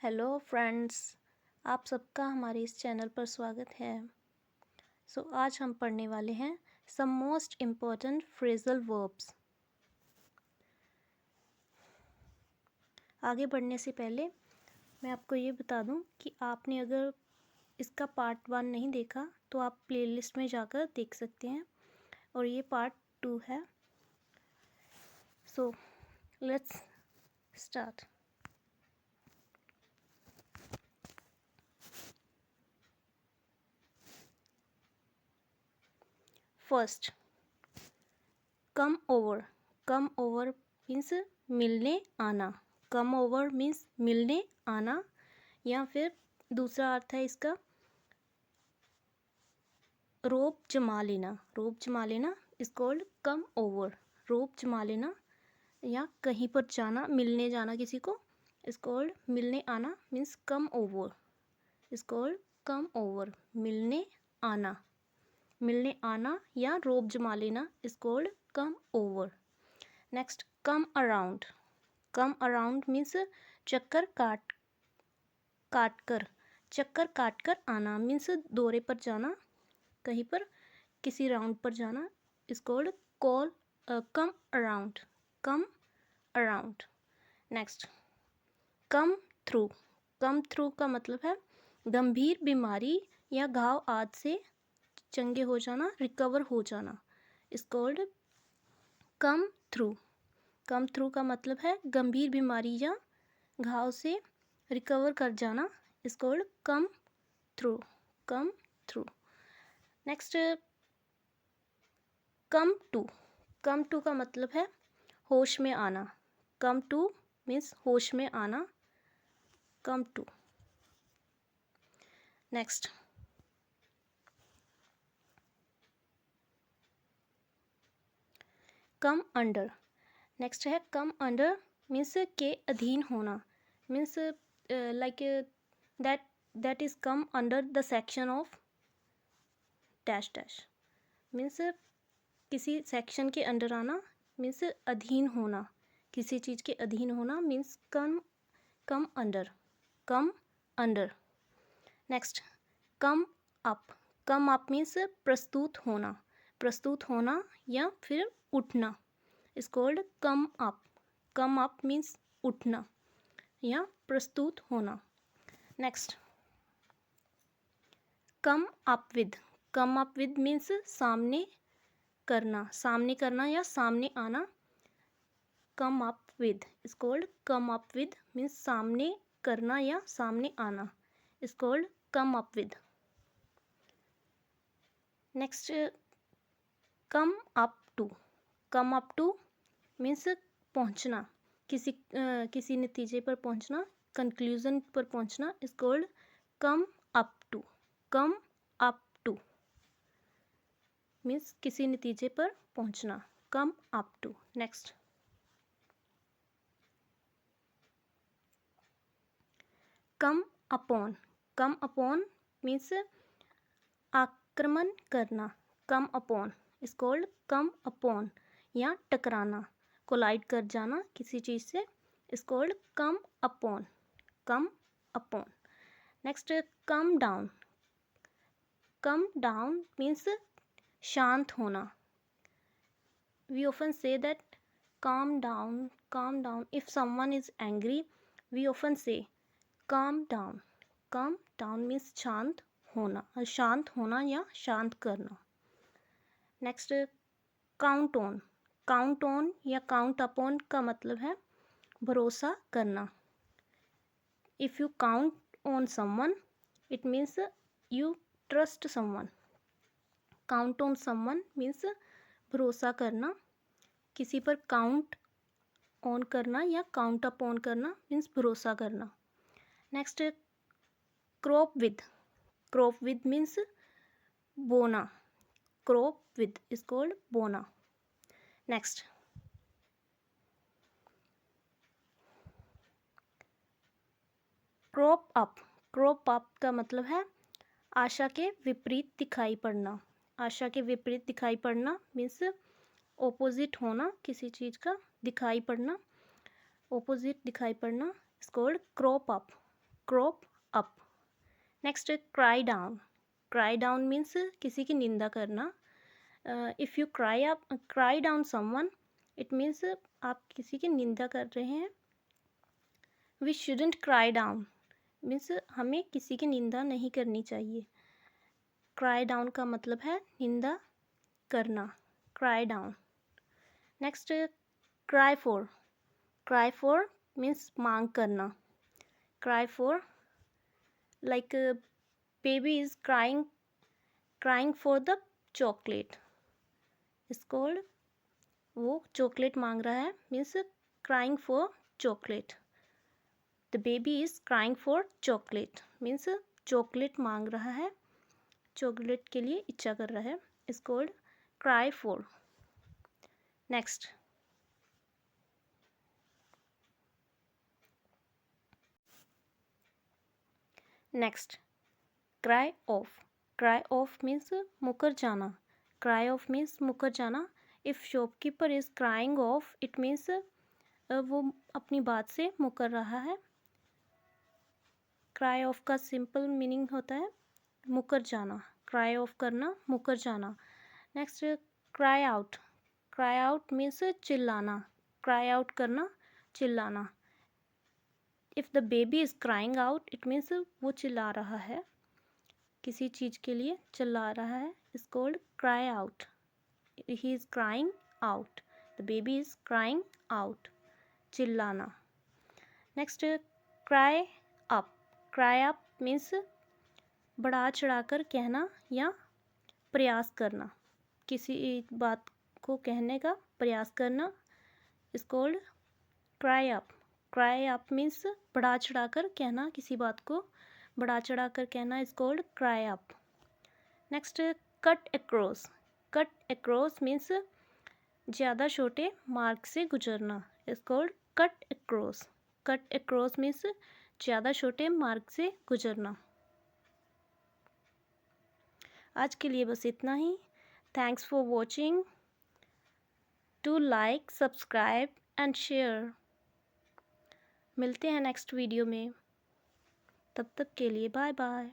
Hello friends, आप सबका हमारे इस चैनल पर स्वागत है। आज हम पढ़ने वाले हैं some most important phrasal verbs. आगे बढ़ने से पहले मैं आपको ये बता दूं कि आपने अगर इसका पार्ट 1 नहीं देखा तो आप प्लेलिस्ट में जाकर देख सकते हैं और ये पार्ट 2 है। So let's start. First, come over. Come over means मिलने आना। कम ओवर मीन्स मिलने आना, या फिर दूसरा अर्थ है इसका रोब जमा लेना। रोब जमा लेना इज कॉल्ड कम ओवर। रोब जमा लेना या कहीं पर जाना, मिलने जाना किसी को, इज कॉल्ड मिलने आना means come over. Is called come over, मिलने आना। मिलने आना या रोब जमा लेना is called come over. Next, come around. Come around means चक्कर काट कर। चक्कर काट कर आना मीन्स दौरे पर जाना, कहीं पर किसी राउंड पर जाना, is called come around. Come around. Next, come through. Come through का मतलब है गंभीर बीमारी या घाव आदि से चंगे हो जाना, रिकवर हो जाना, is called come through. Come through का मतलब है गंभीर बीमारी या घाव से रिकवर कर जाना, is called come through. Come through. Next, come to. Come to का मतलब है होश में आना। कम टू मीन्स होश में आना, come to. Next, come under. Next है कम अंडर मीन्स के अधीन होना, means like that is come under the section of dash dash. Means किसी सेक्शन के अंडर आना मीन्स अधीन होना, किसी चीज़ के अधीन होना means come under. Come under. Next, come up. Come up means प्रस्तुत होना। प्रस्तुत होना या फिर उठना, is called come up. Come up means उठना या प्रस्तुत होना। Next, come up with. Come up with means सामने करना। सामने करना या सामने आना, come up with is called come up with means सामने करना या सामने आना, is called come up with. Next, come up to. Come up to means पहुंचना, किसी नतीजे पर पहुंचना, कंक्लूजन पर पहुंचना, is called come up to. Come up to means किसी नतीजे पर पहुंचना, come up to. Next, come upon. Come upon means आक्रमण करना, come upon is called come upon या टकराना, कोलाइड कर जाना किसी चीज़ से, is called come upon. Come upon. Next, come down. Come down means शांत होना। We often say that calm down, calm down. If someone is angry, we often say calm down. calm down means शांत होना, शांत होना या शांत करना। Next, count on. Count on या काउंट अपॉन का मतलब है भरोसा करना। If you count on someone it means you trust someone. Count on someone means भरोसा करना, किसी पर काउंट ऑन करना या काउंट अप ऑन करना मीन्स भरोसा करना। Next, crop with. Crop with means बोना। क्रॉप विद इज कॉल्ड बोना। Next, crop up. Crop up का मतलब है आशा के विपरीत दिखाई पड़ना। आशा के विपरीत दिखाई पड़ना मीन्स ऑपोजिट होना, किसी चीज़ का दिखाई पड़ना, ऑपोजिट दिखाई पड़ना, is called crop up. crop up. Next, cry down. Cry down means किसी की निंदा करना. If you cry down someone, it means आप किसी की निंदा कर रहे हैं. We shouldn't cry down means हमें किसी की निंदा नहीं करनी चाहिए. Cry down का मतलब है निंदा करना. Cry down. Next, cry for. Cry for means मांग करना. Cry for, like baby is crying for the chocolate. It's called, वो चॉकलेट मांग रहा है means crying for chocolate. The baby is crying for chocolate means chocolate मांग रहा है, chocolate के लिए इच्छा कर रहा है. It's called cry for. Next, cry off. Cry off means मुकर जाना. Cry off means मुकर जाना. If shopkeeper is crying off, it means वो अपनी बात से मुकर रहा है. Cry off का सिंपल मीनिंग होता है मुकर जाना. Cry off करना, मुकर जाना. Next, cry out. Cry out means चिल्लाना. Cry out करना, चिल्लाना. If the baby is crying out, it means वो चिल्ला रहा है, किसी चीज़ के लिए चिल्ला रहा है. It's called cry out. He is crying out. The baby is crying out. चिल्लाना. Next, cry up. Cry up means बढ़ा चढ़ाकर कहना या प्रयास करना, किसी बात को कहने का प्रयास करना. It's called cry up. Cry up means बढ़ा चढ़ाकर कहना, किसी बात को बढ़ा चढ़ाकर कहना. Is called cry up. Next, cut across. Cut across means ज़्यादा छोटे मार्ग से गुजरना. Is called cut across. Cut across means ज़्यादा छोटे मार्ग से गुजरना. आज के लिए बस इतना ही. Thanks for watching. Do like, subscribe and share. मिलते हैं नेक्स्ट वीडियो में. तब तक के लिए बाय बाय.